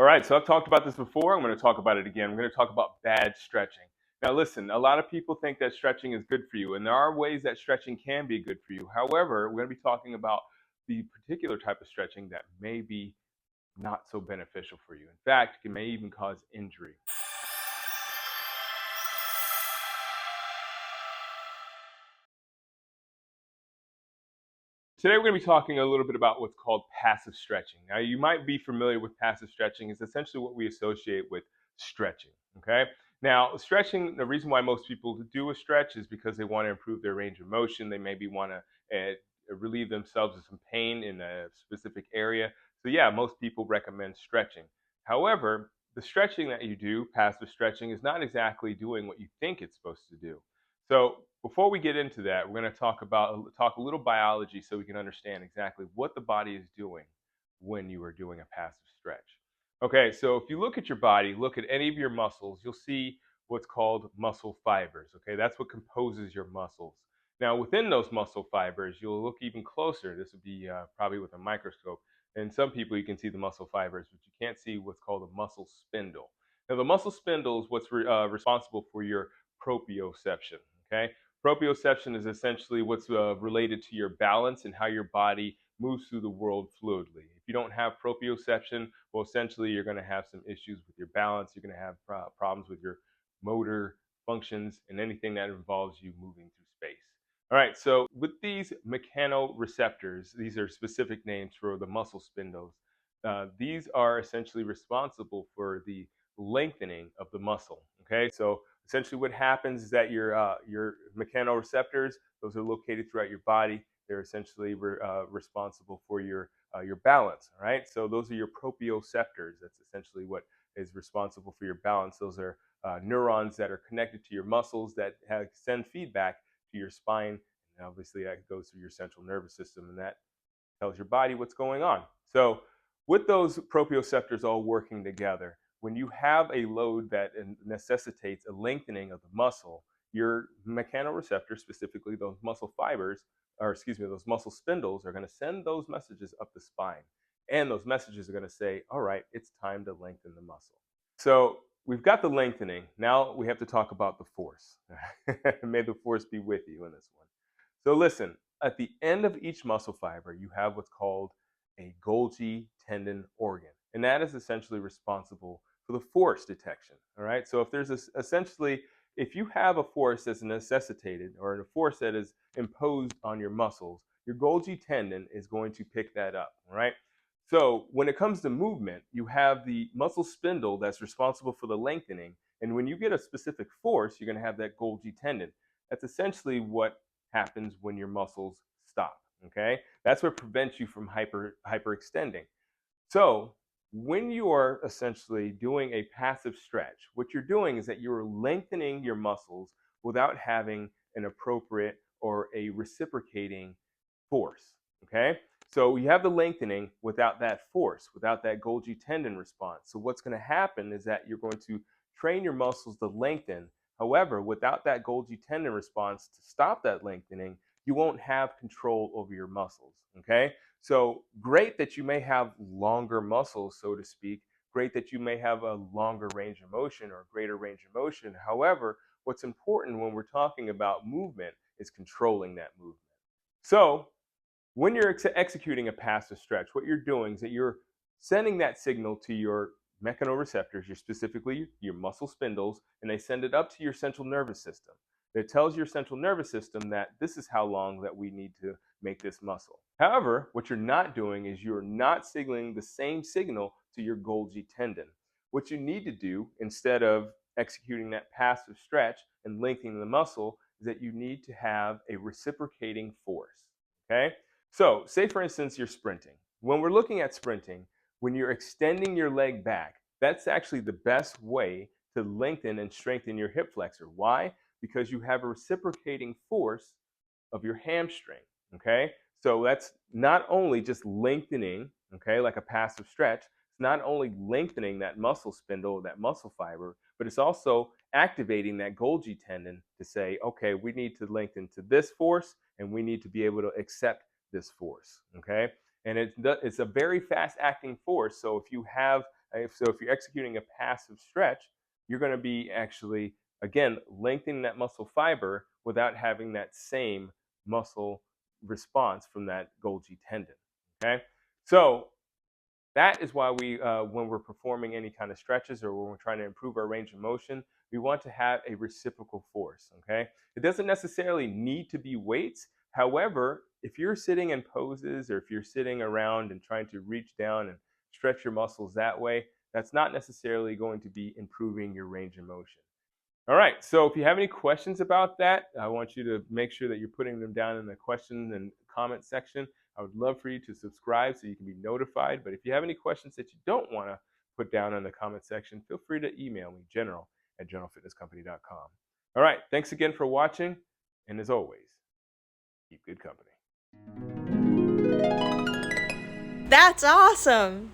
All right, so I've talked about this before. I'm going to talk about it again. I'm going to talk about bad stretching. Now, listen, a lot of people think that stretching is good for you, and there are ways that stretching can be good for you. However, we're going to be talking about the particular type of stretching that may be not so beneficial for you. In fact, it may even cause injury. Today, we're going to be talking a little bit about what's called passive stretching. Now, you might be familiar with passive stretching. It's essentially what we associate with stretching. Okay. Now, stretching, the reason why most people do a stretch is because they want to improve their range of motion. They maybe want to relieve themselves of some pain in a specific area. So, yeah, most people recommend stretching. However, the stretching that you do, passive stretching, is not exactly doing what you think it's supposed to do. So before we get into that, we're going to talk a little biology so we can understand exactly what the body is doing when you are doing a passive stretch. Okay, so if you look at your body, look at any of your muscles, you'll see what's called muscle fibers. Okay, that's what composes your muscles. Now, within those muscle fibers, you'll look even closer. This would be probably with a microscope. And some people you can see the muscle fibers, but you can't see what's called a muscle spindle. Now, the muscle spindle is what's responsible for your proprioception. Okay, proprioception is essentially what's related to your balance and how your body moves through the world fluidly. If you don't have proprioception, well, essentially you're going to have some issues with your balance. You're going to have problems with your motor functions and anything that involves you moving through space. All right, so with these mechanoreceptors, these are specific names for the muscle spindles. These are essentially responsible for the lengthening of the muscle. Okay, so essentially what happens is that your mechanoreceptors, those are located throughout your body. They're essentially responsible for your balance. All right, so those are your proprioceptors. That's essentially what is responsible for your balance. Those are neurons that are connected to your muscles that send feedback to your spine, and obviously that goes through your central nervous system, and that tells your body what's going on. So with those proprioceptors all working together, when you have a load that necessitates a lengthening of the muscle, your mechanoreceptors, specifically those muscle fibers, or excuse me, those muscle spindles, are going to send those messages up the spine. And those messages are going to say, all right, it's time to lengthen the muscle. So we've got the lengthening. Now we have to talk about the force. May the force be with you in this one. So listen, at the end of each muscle fiber, you have what's called a Golgi tendon organ. And that is essentially responsible for the force detection. All right. So if there's essentially, if you have a force that's necessitated or a force that is imposed on your muscles, your Golgi tendon is going to pick that up. All right. So when it comes to movement, you have the muscle spindle that's responsible for the lengthening. And when you get a specific force, you're going to have that Golgi tendon. That's essentially what happens when your muscles stop. Okay, that's what prevents you from hyperextending. So when you are essentially doing a passive stretch, what you're doing is that you're lengthening your muscles without having an appropriate or a reciprocating force. Okay, so you have the lengthening without that force, without that Golgi tendon response. So what's going to happen is that you're going to train your muscles to lengthen. However, without that Golgi tendon response to stop that lengthening, you won't have control over your muscles. Okay, so great that you may have longer muscles, so to speak. Great that you may have a longer range of motion or greater range of motion. However, what's important when we're talking about movement is controlling that movement. So when you're executing a passive stretch, what you're doing is that you're sending that signal to your mechanoreceptors, specifically your muscle spindles, and they send it up to your central nervous system. It tells your central nervous system that this is how long that we need to make this muscle. However, what you're not doing is you're not signaling the same signal to your Golgi tendon. What you need to do instead of executing that passive stretch and lengthening the muscle is that you need to have a reciprocating force. Okay? So, say for instance, you're sprinting. When we're looking at sprinting, when you're extending your leg back, that's actually the best way to lengthen and strengthen your hip flexor. Why? Because you have a reciprocating force of your hamstring. Okay, so that's not only just lengthening, okay, like a passive stretch. It's not only lengthening that muscle spindle, that muscle fiber, but it's also activating that Golgi tendon to say, okay, we need to lengthen to this force, and we need to be able to accept this force. Okay, and it's a very fast acting force. So if you have So if you're executing a passive stretch, you're going to be actually, again, lengthening that muscle fiber without having that same muscle response from that Golgi tendon. Okay, so that is why when we're performing any kind of stretches or when we're trying to improve our range of motion, we want to have a reciprocal force. Okay, it doesn't necessarily need to be weights. However, if you're sitting in poses or if you're sitting around and trying to reach down and stretch your muscles that way, that's not necessarily going to be improving your range of motion. All right, so if you have any questions about that, I want you to make sure that you're putting them down in the question and comment section. I would love for you to subscribe so you can be notified. But if you have any questions that you don't want to put down in the comment section, feel free to email me, general@generalfitnesscompany.com. All right, thanks again for watching. And as always, keep good company. That's awesome!